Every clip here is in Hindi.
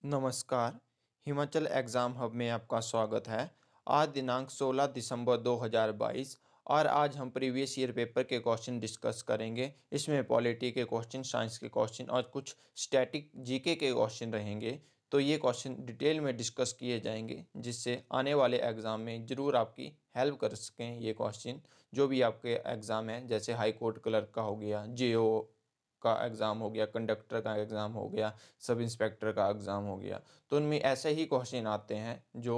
नमस्कार, हिमाचल एग्ज़ाम हब में आपका स्वागत है। आज दिनांक 16 दिसंबर 2022 और आज हम प्रीवियस ईयर पेपर के क्वेश्चन डिस्कस करेंगे। इसमें पॉलिटी के क्वेश्चन, साइंस के क्वेश्चन और कुछ स्टैटिक जीके के क्वेश्चन रहेंगे। तो ये क्वेश्चन डिटेल में डिस्कस किए जाएंगे, जिससे आने वाले एग्ज़ाम में ज़रूर आपकी हेल्प कर सकें ये क्वेश्चन। जो भी आपके एग्ज़ाम हैं, जैसे हाई कोर्ट क्लर्क का हो गया, जेओ का एग्ज़ाम हो गया, कंडक्टर का एग्ज़ाम हो गया, सब इंस्पेक्टर का एग्ज़ाम हो गया, तो उनमें ऐसे ही क्वेश्चन आते हैं जो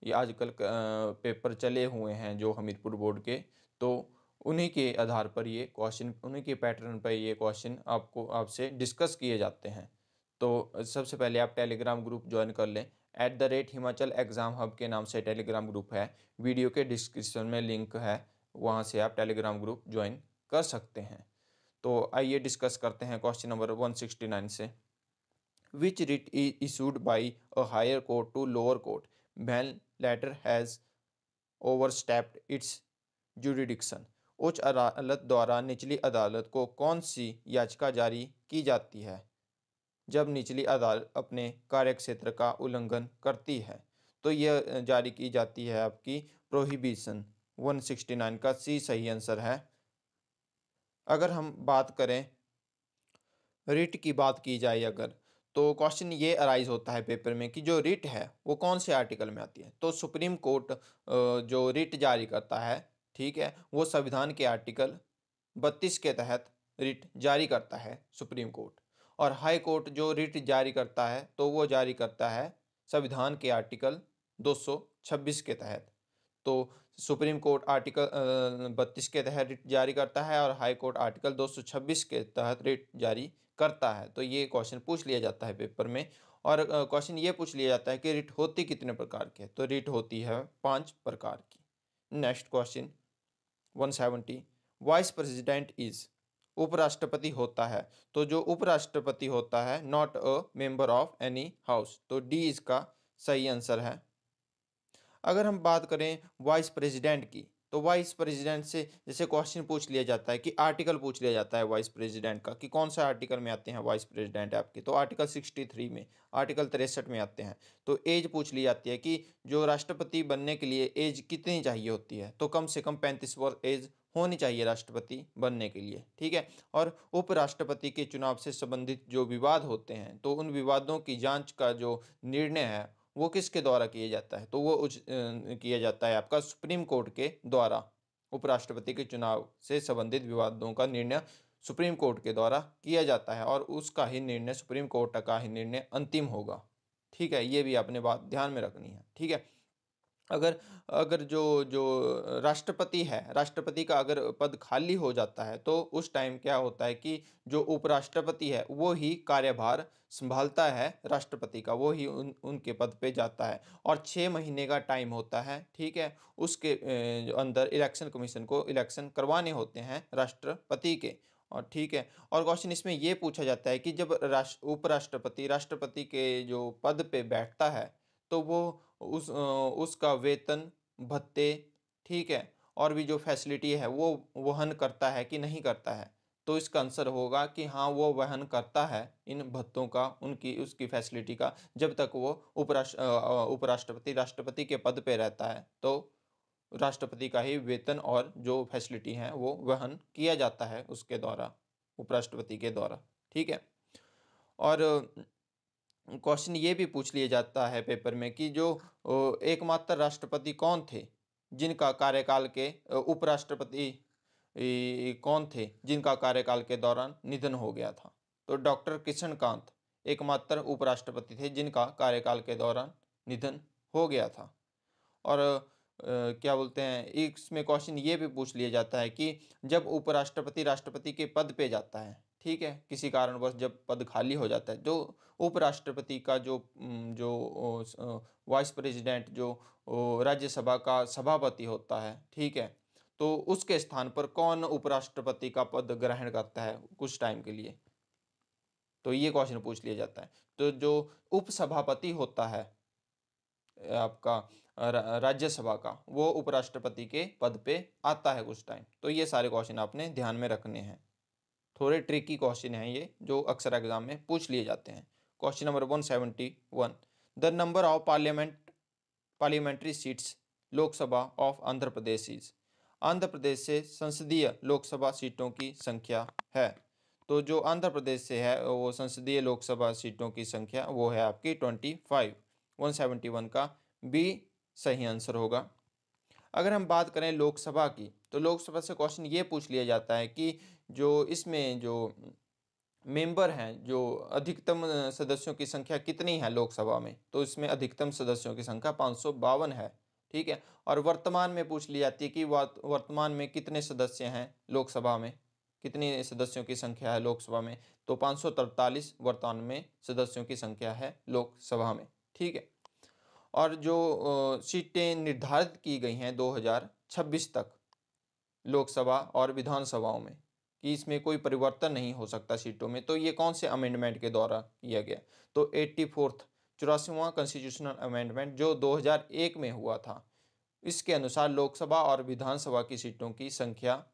ये आजकल पेपर चले हुए हैं जो हमीरपुर बोर्ड के। तो उन्हीं के आधार पर ये क्वेश्चन, उन्हीं के पैटर्न पर ये क्वेश्चन आपको आपसे डिस्कस किए जाते हैं। तो सबसे पहले आप टेलीग्राम ग्रुप ज्वाइन कर लें। @हिमाचल एग्ज़ाम हब के नाम से टेलीग्राम ग्रुप है। वीडियो के डिस्क्रिप्शन में लिंक है, वहाँ से आप टेलीग्राम ग्रुप ज्वाइन कर सकते हैं। तो आइए डिस्कस करते हैं क्वेश्चन नंबर 169 से। Which writ is issued by a higher court to lower court when latter has overstepped its jurisdiction? उच्च अदालत द्वारा निचली अदालत को कौन सी याचिका जारी की जाती है जब निचली अदालत अपने कार्यक्षेत्र का उल्लंघन करती है? तो यह जारी की जाती है आपकी प्रोहिबिशन। 169 का सी सही आंसर है। अगर हम बात करें, रिट की बात की जाए अगर, तो क्वेश्चन ये अराइज होता है पेपर में कि जो रिट है वो कौन से आर्टिकल में आती है। तो सुप्रीम कोर्ट जो रिट जारी करता है, ठीक है, वो संविधान के आर्टिकल 32 के तहत रिट जारी करता है सुप्रीम कोर्ट। और हाई कोर्ट जो रिट जारी करता है तो वो जारी करता है संविधान के आर्टिकल 226 के तहत। तो सुप्रीम कोर्ट आर्टिकल 32 के तहत रिट जारी करता है और हाई कोर्ट आर्टिकल 226 के तहत रिट जारी करता है। तो ये क्वेश्चन पूछ लिया जाता है पेपर में। और क्वेश्चन ये पूछ लिया जाता है कि रिट होती कितने प्रकार की है। तो रिट होती है 5 प्रकार की। Next question 170, vice president is, उपराष्ट्रपति होता है। तो जो उपराष्ट्रपति होता है, not a member of any house. तो डी इसका सही आंसर है। अगर हम बात करें वाइस प्रेसिडेंट की, तो वाइस प्रेसिडेंट से जैसे क्वेश्चन पूछ लिया जाता है कि आर्टिकल पूछ लिया जाता है वाइस प्रेसिडेंट का, कि कौन सा आर्टिकल में आते हैं वाइस प्रेसिडेंट आपके। तो आर्टिकल 63 में, आर्टिकल 63 में आते हैं। तो एज पूछ ली जाती है कि जो राष्ट्रपति बनने के लिए एज कितनी चाहिए होती है। तो कम से कम 35 वर्ष एज होनी चाहिए राष्ट्रपति बनने के लिए, ठीक है। और उपराष्ट्रपति के चुनाव से संबंधित जो विवाद होते हैं, तो उन विवादों की जांच का जो निर्णय है वो किसके द्वारा किया जाता है। तो वो किया जाता है आपका सुप्रीम कोर्ट के द्वारा। उपराष्ट्रपति के चुनाव से संबंधित विवादों का निर्णय सुप्रीम कोर्ट के द्वारा किया जाता है और उसका ही निर्णय, सुप्रीम कोर्ट का ही निर्णय अंतिम होगा, ठीक है। ये भी आपने बात ध्यान में रखनी है, ठीक है। अगर अगर जो जो राष्ट्रपति है, राष्ट्रपति का अगर पद खाली हो जाता है, तो उस टाइम क्या होता है कि जो उपराष्ट्रपति है वो ही कार्यभार संभालता है राष्ट्रपति का, वो ही उनके पद पे जाता है। और 6 महीने का टाइम होता है, ठीक है। उसके जो अंदर इलेक्शन कमीशन को इलेक्शन करवाने होते हैं राष्ट्रपति के। और ठीक है, और क्वेश्चन इसमें ये पूछा जाता है कि जब उपराष्ट्रपति राष्ट्रपति के जो पद पे बैठता है, तो वो उसका वेतन, भत्ते, ठीक है, और भी जो फैसिलिटी है वो वहन करता है कि नहीं करता है। तो इसका आंसर होगा कि हाँ, वो वहन करता है इन भत्तों का, उनकी उसकी फैसिलिटी का, जब तक वो उपराष्ट्रपति राष्ट्रपति के पद पे रहता है। तो राष्ट्रपति का ही वेतन और जो फैसिलिटी हैं वो वहन किया जाता है उसके द्वारा, उपराष्ट्रपति के द्वारा, ठीक है। और क्वेश्चन ये भी पूछ लिया जाता है पेपर में कि जो एकमात्र राष्ट्रपति कौन थे जिनका कार्यकाल के उपराष्ट्रपति कौन थे जिनका कार्यकाल के दौरान निधन हो गया था। तो डॉक्टर कृष्णकांत एकमात्र उपराष्ट्रपति थे जिनका कार्यकाल के दौरान निधन हो गया था। और क्या बोलते हैं, इसमें क्वेश्चन ये भी पूछ लिया जाता है कि जब उपराष्ट्रपति राष्ट्रपति के पद पे जाता है, ठीक है, किसी कारणवश जब पद खाली हो जाता है, जो उपराष्ट्रपति का जो वाइस प्रेसिडेंट जो राज्यसभा का सभापति होता है, ठीक है, तो उसके स्थान पर कौन उपराष्ट्रपति का पद ग्रहण करता है कुछ टाइम के लिए। तो ये क्वेश्चन पूछ लिया जाता है। तो जो उपसभापति होता है आपका राज्यसभा का, वो उपराष्ट्रपति के पद पे आता है कुछ टाइम। तो ये सारे क्वेश्चन आपने ध्यान में रखने हैं। थोड़े ट्रिकी क्वेश्चन हैं ये, जो अक्सर एग्जाम में पूछ लिए जाते हैं। Question number 171, the number of parliamentary seats Lok Sabha of Andhra Pradesh is. Andhra Pradesh से संसदीय लोकसभा सीटों की संख्या है। तो जो आंध्र प्रदेश से है वो संसदीय लोकसभा सीटों की संख्या वो है आपकी 25। 171 का बी सही आंसर होगा। अगर हम बात करें लोकसभा की, तो लोकसभा से क्वेश्चन ये पूछ लिया जाता है कि जो इसमें जो मेंबर हैं, जो अधिकतम सदस्यों की संख्या कितनी है लोकसभा में, तो इसमें अधिकतम सदस्यों की संख्या 552 है। ठीक है। और वर्तमान में पूछ ली जाती है कि वर्तमान में कितने सदस्य हैं लोकसभा में, कितने सदस्यों की संख्या है लोकसभा में, तो 543 वर्तमान में सदस्यों की संख्या है लोकसभा में। ठीक है। और जो सीटें निर्धारित की गई हैं 2026 तक लोकसभा और विधानसभाओं में, कि इसमें कोई परिवर्तन नहीं हो सकता सीटों में, तो ये कौन से अमेंडमेंट के द्वारा किया गया, तो 84th 84वां कॉन्स्टिट्यूशनल अमेंडमेंट जो 2001 में हुआ था, इसके अनुसार लोकसभा और विधानसभा की सीटों की संख्या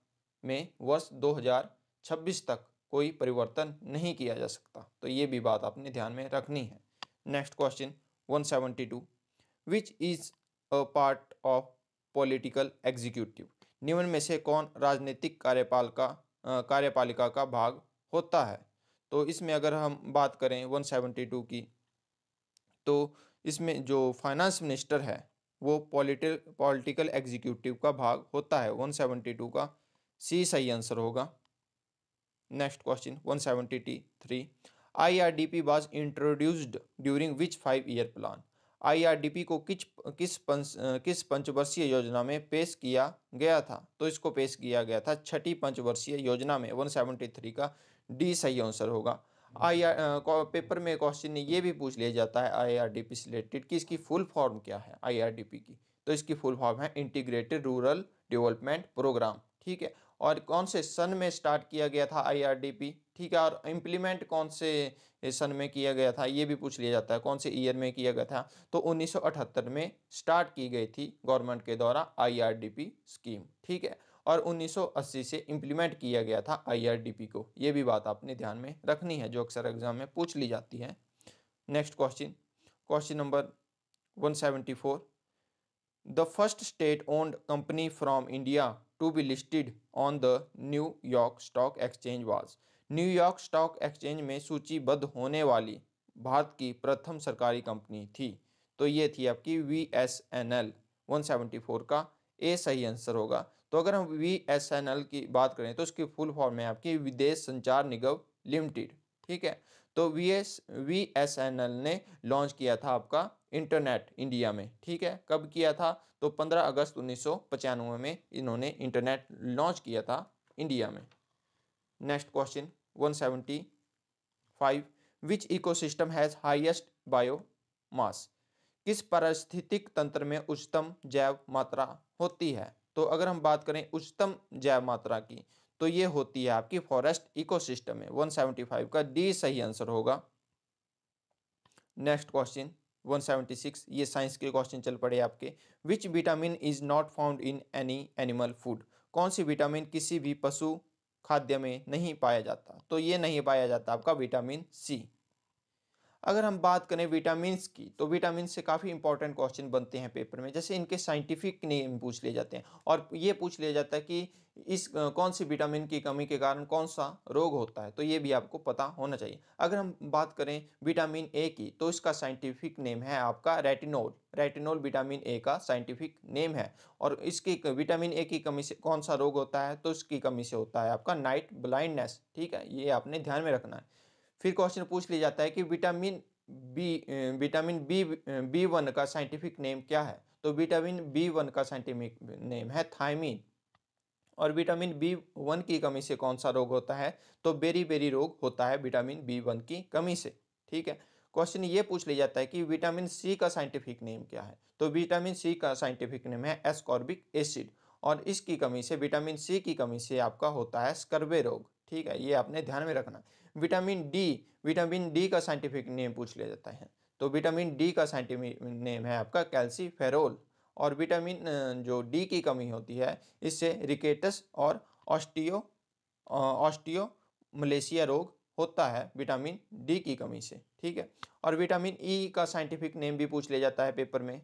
में वर्ष 2026 तक कोई परिवर्तन नहीं किया जा सकता। तो ये भी बात आपने ध्यान में रखनी है। Next question 172, which is a part of political executive. निम्न में से कौन राजनीतिक कार्यपालिका का भाग होता है। तो इसमें अगर हम बात करें 172 की, तो इसमें जो फाइनेंस मिनिस्टर है वो पॉलिटिकल एग्जीक्यूटिव का भाग होता है। 172 का सी सही आंसर होगा। Next question 173, IRDP was introduced during which 5 year plan. IRDP को किस पंचवर्षीय योजना में पेश किया गया था, तो इसको पेश किया गया था छठी पंचवर्षीय योजना में। 173 का डी सही आंसर होगा। पेपर में क्वेश्चन ये भी पूछ लिया जाता है IRDP से रिलेटेड कि इसकी फुल फॉर्म क्या है IRDP की, तो इसकी फुल फॉर्म है इंटीग्रेटेड रूरल डेवलपमेंट प्रोग्राम। ठीक है। और कौन से सन में स्टार्ट किया गया था IRDP, ठीक है, और इम्प्लीमेंट कौन से सन में किया गया था ये भी पूछ लिया जाता है, कौन से ईयर में किया गया था, तो 1978 में स्टार्ट की गई थी गवर्नमेंट के द्वारा IRDP स्कीम। ठीक है। और 1980 से इम्प्लीमेंट किया गया था IRDP को, ये भी बात आपने ध्यान में रखनी है जो अक्सर एग्जाम में पूछ ली जाती है। Next question number 174, the first state owned company from India to be listed on the New York Stock Exchange was. New York Stock Exchange में सूचीबद्ध होने वाली भारत की प्रथम सरकारी कंपनी थी, तो ये थी आपकी VSNL। 174 का ए सही आंसर होगा। तो अगर हम VSNL की बात करें तो इसकी फुल फॉर्म है आपकी विदेश संचार निगम लिमिटेड। ठीक है। तो VSNL ने लॉन्च किया था आपका इंटरनेट इंडिया में। ठीक है। कब किया था, तो 15 अगस्त 1995 में इन्होंने इंटरनेट लॉन्च किया था इंडिया में। Next question 175, which ecosystem has highest biomass. किस पारिस्थितिक तंत्र में उच्चतम जैव मात्रा होती है, तो अगर हम बात करें उच्चतम जैव मात्रा की, तो ये होती है आपकी फॉरेस्ट इकोसिस्टम में। 175 का डी सही आंसर होगा। नेक्स्ट क्वेश्चन 176, ये साइंस के क्वेश्चन चल पड़े आपके। Which vitamin is not found in any animal food. कौन सी विटामिन किसी भी पशु खाद्य में नहीं पाया जाता, तो ये नहीं पाया जाता आपका विटामिन सी। अगर हम बात करें विटामिन्स की, तो विटामिन से काफ़ी इंपॉर्टेंट क्वेश्चन बनते हैं पेपर में, जैसे इनके साइंटिफिक नेम पूछ लिए जाते हैं और ये पूछ लिया जाता है कि इस कौन सी विटामिन की कमी के कारण कौन सा रोग होता है, तो ये भी आपको पता होना चाहिए। अगर हम बात करें विटामिन ए की, तो इसका साइंटिफिक नेम है आपका रेटिनोल। रेटिनोल विटामिन ए का साइंटिफिक नेम है। और इसकी विटामिन ए की कमी से कौन सा रोग होता है, तो इसकी कमी से होता है आपका नाइट ब्लाइंडनेस। ठीक है, ये आपने ध्यान में रखना है। फिर क्वेश्चन पूछ लिया जाता है कि विटामिन बी वन का साइंटिफिक नेम क्या है, तो विटामिन B1 का साइंटिफिक नेम है थायमीन। और विटामिन B1 की कमी से कौन सा रोग होता है, तो बेरी रोग होता है विटामिन B1 की कमी से। ठीक है। क्वेश्चन ये पूछ लिया जाता है कि विटामिन सी का साइंटिफिक नेम क्या है, तो विटामिन सी का साइंटिफिक नेम है एस्कॉर्बिक एसिड। और इसकी कमी से, विटामिन सी की कमी से आपका होता है स्कर्वे रोग। ठीक है, ये आपने ध्यान में रखना। विटामिन डी का साइंटिफिक नेम पूछ लिया जाता है, तो विटामिन डी का साइंटिफिक नेम है आपका कैल्सीफेरोल। और विटामिन जो डी की कमी होती है, इससे रिकेटस और ऑस्टियो मलेशिया रोग होता है विटामिन डी की कमी से, ठीक है। और विटामिन ई का साइंटिफिक नेम भी पूछ लिया जाता है पेपर में,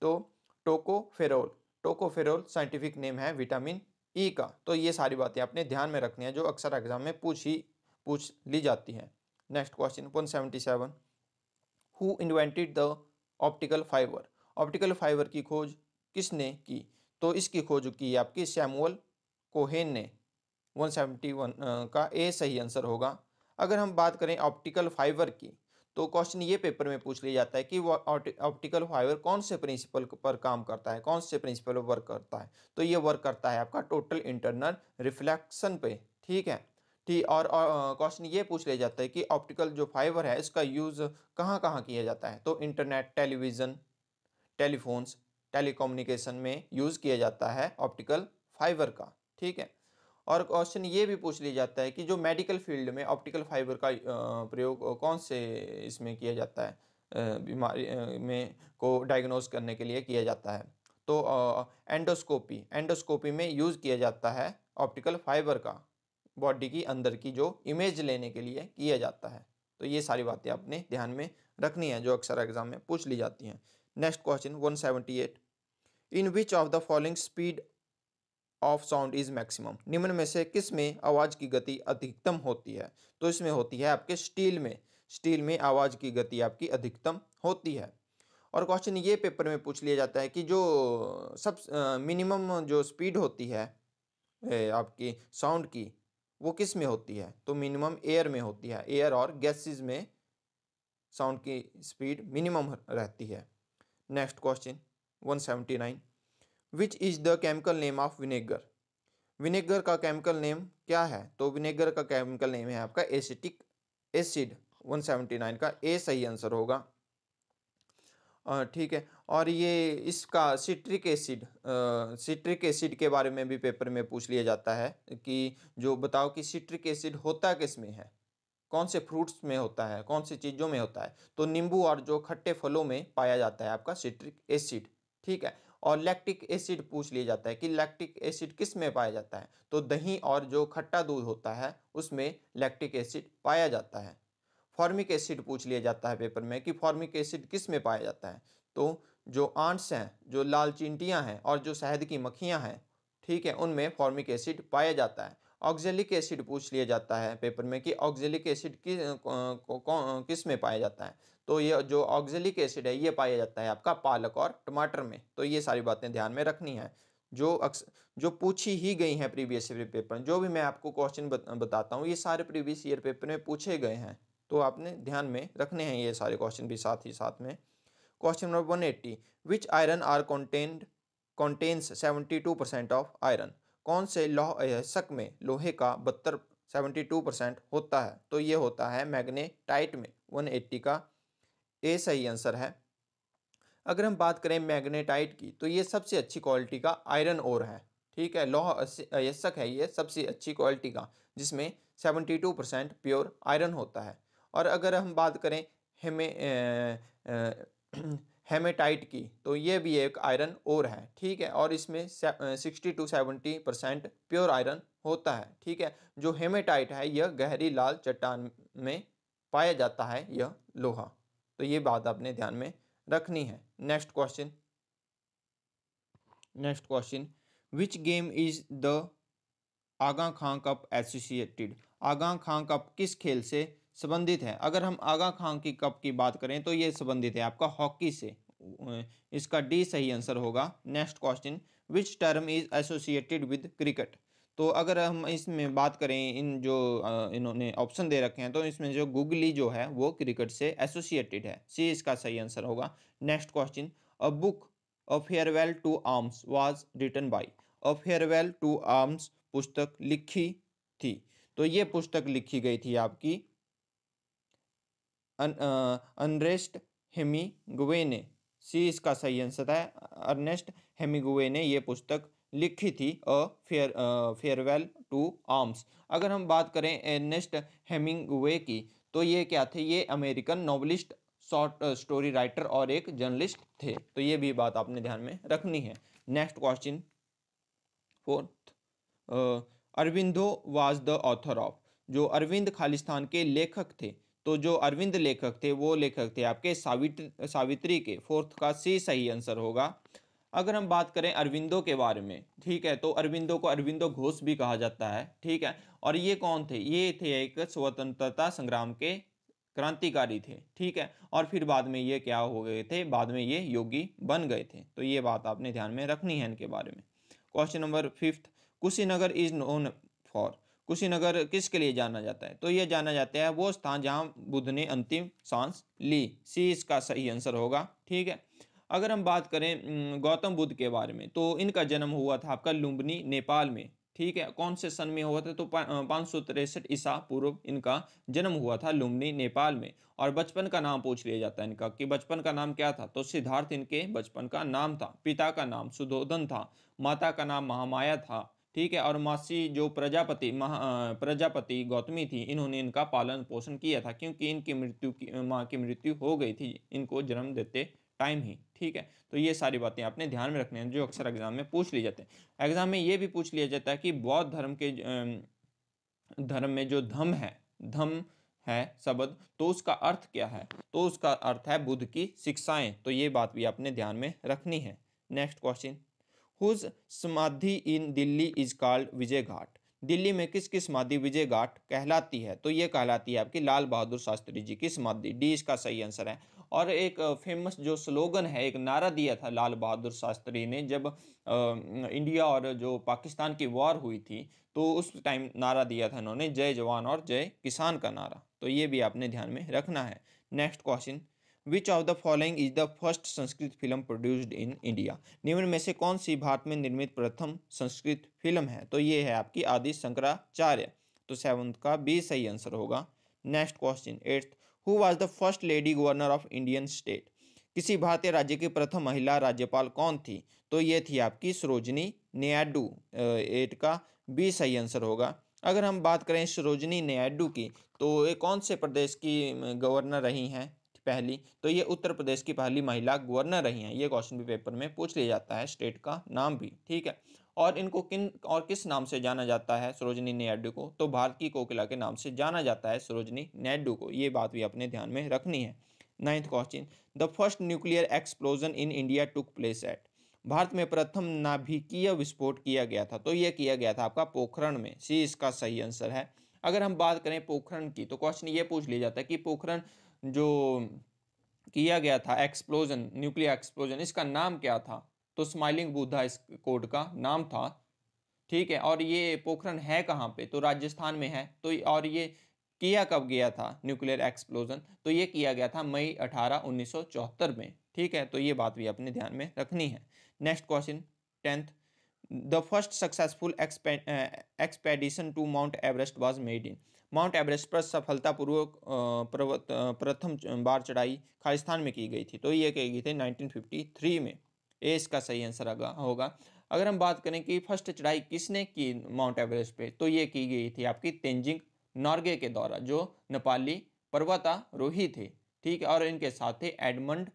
तो टोकोफेरोल, टोकोफेरोल साइंटिफिक नेम है विटामिन ई का। तो ये सारी बातें आपने ध्यान में रखनी है जो अक्सर एग्जाम में पूछ ली जाती हैं। Next question 177, who invented the optical fibre, optical fibre की खोज किसने की? तो इसकी खोज की है आपकी सैमुअल कोहेन ने। 171 का ए सही आंसर होगा। अगर हम बात करें ऑप्टिकल फाइबर की, तो क्वेश्चन ये पेपर में पूछ लिया जाता है कि वो ऑप्टिकल फाइबर कौन से प्रिंसिपल पर काम करता है, कौन से प्रिंसिपल पर वर्क करता है? तो ये वर्क करता है आपका टोटल इंटरनल रिफ्लेक्शन पे, ठीक है। ठीक, और क्वेश्चन ये पूछ लिया जाता है कि ऑप्टिकल जो फाइबर है इसका यूज़ कहाँ कहाँ किया जाता है? तो इंटरनेट, टेलीविज़न, टेलीफोन्स, टेलीकम्युनिकेशन में यूज़ किया जाता है ऑप्टिकल फाइबर का, ठीक है। और क्वेश्चन ये भी पूछ लिया जाता है कि जो मेडिकल फील्ड में ऑप्टिकल फाइबर का प्रयोग कौन से इसमें किया जाता है, बीमारी में को डायग्नोस करने के लिए किया जाता है? तो एंडोस्कोपी, एंडोस्कोपी में यूज़ किया जाता है ऑप्टिकल फाइबर का, बॉडी की अंदर की जो इमेज लेने के लिए किया जाता है। तो ये सारी बातें आपने ध्यान में रखनी है जो अक्सर एग्जाम में पूछ ली जाती हैं। Next question 178, in which of the following speed of sound is maximum, निम्न में से किस में आवाज़ की गति अधिकतम होती है? तो इसमें होती है आपके स्टील में, स्टील में आवाज़ की गति आपकी अधिकतम होती है। और क्वेश्चन ये पेपर में पूछ लिया जाता है कि जो सब मिनिमम जो स्पीड होती है आपकी साउंड की, वो किस में होती है? तो मिनिमम एयर में होती है, एयर और गैसेस में साउंड की स्पीड मिनिमम रहती है। Next question 179, which is the chemical name of vinegar, vinegar का केमिकल नेम क्या है? तो विनेगर का केमिकल नेम है आपका एसिटिक एसिड। 179 का ए सही आंसर होगा। ठीक है। और ये इसका सिट्रिक एसिड, सिट्रिक एसिड के बारे में भी पेपर में पूछ लिया जाता है कि जो बताओ कि सिट्रिक एसिड होता किस में है, कौन से फ्रूट्स में होता है, कौन सी चीज़ों में होता है? तो नींबू और जो खट्टे फलों में पाया जाता है आपका सिट्रिक एसिड, ठीक है। और लैक्टिक एसिड पूछ लिया जाता है कि लैक्टिक एसिड किस में पाया जाता है? तो दही और जो खट्टा दूध होता है उसमें लैक्टिक एसिड पाया जाता है। फॉर्मिक एसिड पूछ लिया जाता है पेपर में कि फॉर्मिक एसिड किस में पाया जाता है? तो जो आंट्स हैं, जो लाल चींटियां हैं और जो शहद की मक्खियां हैं, ठीक है, उनमें फॉर्मिक एसिड पाया जाता है। ऑक्जेलिक एसिड पूछ लिया जाता है पेपर में कि ऑक्जेलिक एसिड किस में पाया जाता है? तो ये जो ऑक्जेलिक एसिड है ये पाया जाता है आपका पालक और टमाटर में। तो ये सारी बातें ध्यान में रखनी है जो पूछी ही गई हैं प्रीवियस ईयर पेपर में। जो भी मैं आपको क्वेश्चन बताता हूँ ये सारे प्रीवियस ईयर पेपर में पूछे गए हैं, तो आपने ध्यान में रखने हैं ये सारे क्वेश्चन भी साथ ही साथ में। Question number 180, which iron ore contains 72% of iron, कौन से लौह अयस्क में लोहे का 72% होता है? तो ये होता है मैग्नेटाइट में। 180 का ए सही आंसर है। अगर हम बात करें मैग्नेटाइट की, तो ये सबसे अच्छी क्वालिटी का आयरन ओर है, ठीक है, लौह अयस्क है ये सबसे अच्छी क्वालिटी का, जिसमें 72% प्योर आयरन होता है। और अगर हम बात करें हेमे हेमेटाइट की, तो ये भी एक आयरन ओर है, ठीक है, और इसमें 60 to 70% प्योर आयरन होता है, ठीक है। जो हेमेटाइट है यह गहरी लाल चट्टान में पाया जाता है यह लोहा। तो ये बात आपने ध्यान में रखनी है। Next question, which game is the Aga Khan Cup associated, Aga Khan Cup किस खेल से संबंधित है? अगर हम आगा खां की कप की बात करें तो ये संबंधित है आपका हॉकी से। इसका डी सही आंसर होगा। Next question, which term is associated with cricket, तो अगर हम इसमें बात करें इन जो इन्होंने ऑप्शन दे रखे हैं तो इसमें जो गूगली जो है वो क्रिकेट से एसोसिएटेड है, सी इसका सही आंसर होगा। Next question, a book A Farewell to Arms was written by, A Farewell to Arms पुस्तक लिखी थी, तो ये पुस्तक लिखी गई थी आपकी अर्नेस्ट हेमिंग्वे ने, सी इसका सही आंसर है। अर्नेस्ट हेमिंग्वे ने ये पुस्तक लिखी थी फेयरवेल टू आर्म्स। अगर हम बात करें अर्नेस्ट हेमिंग्वे की, तो ये क्या थे? ये American novelist, short story writer और एक जर्नलिस्ट थे। तो ये भी बात आपने ध्यान में रखनी है। Next question 4, Aurobindo was the author of, जो अरविंद खालिस्तान के लेखक थे, तो जो अरविंद लेखक थे वो लेखक थे आपके सावित्री के। फोर्थ का सी सही आंसर होगा। अगर हम बात करें अरविंदो के बारे में, ठीक है, तो अरविंदो को अरविंदो घोष भी कहा जाता है, ठीक है। और ये कौन थे? ये थे एक स्वतंत्रता संग्राम के क्रांतिकारी थे, ठीक है। और फिर बाद में ये क्या हो गए थे? बाद में ये योगी बन गए थे। तो ये बात आपने ध्यान में रखनी है इनके बारे में। Question number 5, Kushinagar is known for. Kushinagar किसके लिए जाना जाता है? तो ये जाना जाता है वो स्थान जहाँ बुद्ध ने अंतिम सांस ली। सी इसका सही आंसर होगा, ठीक है। अगर हम बात करें गौतम बुद्ध के बारे में, तो इनका जन्म हुआ था आपका लुम्बिनी नेपाल में, ठीक है। कौन से सन में हुआ था? तो 563 ईसा पूर्व इनका जन्म हुआ था लुम्बिनी नेपाल में। और बचपन का नाम पूछ लिया जाता है इनका कि बचपन का नाम क्या था? तो सिद्धार्थ इनके बचपन का नाम था। पिता का नाम सुधोधन था, माता का नाम महामाया था, ठीक है। और मासी जो प्रजापति गौतमी थी, इन्होंने इनका पालन पोषण किया था, क्योंकि इनकी माँ की मृत्यु हो गई थी इनको जन्म देते टाइम ही, ठीक है। तो ये सारी बातें आपने ध्यान में रखनी है जो अक्सर एग्जाम में पूछ ली जाते हैं। एग्जाम में ये भी पूछ लिया जाता है कि बौद्ध धर्म के धर्म में जो धम है शब्द, तो उसका अर्थ क्या है? तो उसका अर्थ है बुद्ध की शिक्षाएं। तो ये बात भी आपने ध्यान में रखनी है। नेक्स्ट क्वेश्चन, हुज समाधि इन दिल्ली इज कॉल्ड विजय घाट। दिल्ली में किसकी समाधि विजय घाट कहलाती है? तो ये कहलाती है आपकी लाल बहादुर शास्त्री जी की समाधि। डी इसका सही आंसर है। और एक फेमस जो स्लोगन है, एक नारा दिया था लाल बहादुर शास्त्री ने जब इंडिया और जो पाकिस्तान की वॉर हुई थी, तो उस टाइम नारा दिया था इन्होंने, जय जवान और जय किसान का नारा। तो ये भी आपने ध्यान में रखना है। Next question, which of the following is the first Sanskrit film produced in India. निम्न में से कौन सी भारत में निर्मित प्रथम संस्कृत फिल्म है? तो ये है आपकी आदि शंकराचार्य। तो 7th का बी सही आंसर होगा। Next question 8th, who was the first lady governor of Indian state. किसी भारतीय राज्य की प्रथम महिला राज्यपाल कौन थी? तो ये थी आपकी सरोजनी नायडू। 8 का बी सही आंसर होगा। अगर हम बात करें सरोजनी नायडू की, तो ये कौन से प्रदेश की गवर्नर रही हैं पहली? तो ये उत्तर प्रदेश की पहली महिला गवर्नर रही हैं। ये क्वेश्चन भी पेपर में पूछ लिया जाता है, स्टेट का नाम भी, ठीक है। और इनको किन और किस नाम से जाना जाता है सरोजनी नायडू को? तो भारत की कोकिला के नाम से जाना जाता है सरोजनी नायडू को। ये बात भी अपने ध्यान में रखनी है। 9th question, the first nuclear explosion in India took place at. Bharat में प्रथम नाभिकीय विस्फोट किया गया था, तो यह किया गया था आपका पोखरण में। सी इसका सही आंसर है। अगर हम बात करें पोखरण की, तो क्वेश्चन ये पूछ लिया जाता है कि पोखरण जो किया गया था एक्सप्लोजन, न्यूक्लियर एक्सप्लोजन, इसका नाम क्या था? तो स्माइलिंग बुद्धा इस कोड का नाम था, ठीक है। और ये पोखरण है कहाँ पे? तो राजस्थान में है। तो और ये किया कब गया था न्यूक्लियर एक्सप्लोजन? तो ये किया गया था मई 18 1974 में, ठीक है। तो ये बात भी अपने ध्यान में रखनी है। Next question 10th, the first successful expedition to Mount Everest was made in. Mount Everest पर सफलतापूर्वक प्रथम बार चढ़ाई खालिस्तान में की गई थी। तो ये की गई थी 1953 में। ए इसका सही आंसर होगा। अगर हम बात करें कि फर्स्ट चढ़ाई किसने की माउंट एवरेस्ट पे, तो ये की गई थी आपकी तेंजिंग नॉर्गे के द्वारा, जो नेपाली पर्वतारोही थे, ठीक है। और इनके साथ थे एडमंड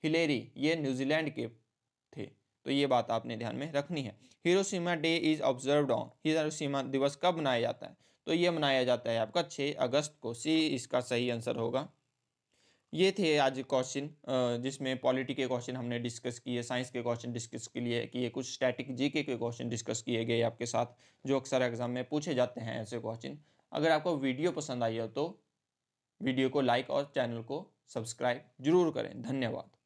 हिलेरी, ये न्यूजीलैंड के थे। तो ये बात आपने ध्यान में रखनी है। Hiroshima day is observed on. Hiroshima दिवस कब मनाया जाता है? तो ये मनाया जाता है आपका 6 अगस्त को। सी इसका सही आंसर होगा। ये थे आज क्वेश्चन, जिसमें पॉलिटी के क्वेश्चन हमने डिस्कस किए, साइंस के क्वेश्चन डिस्कस किए, कुछ स्टैटिक जीके के क्वेश्चन डिस्कस किए गए आपके साथ, जो अक्सर एग्जाम में पूछे जाते हैं ऐसे क्वेश्चन। अगर आपको वीडियो पसंद आई हो तो वीडियो को लाइक और चैनल को सब्सक्राइब जरूर करें। धन्यवाद।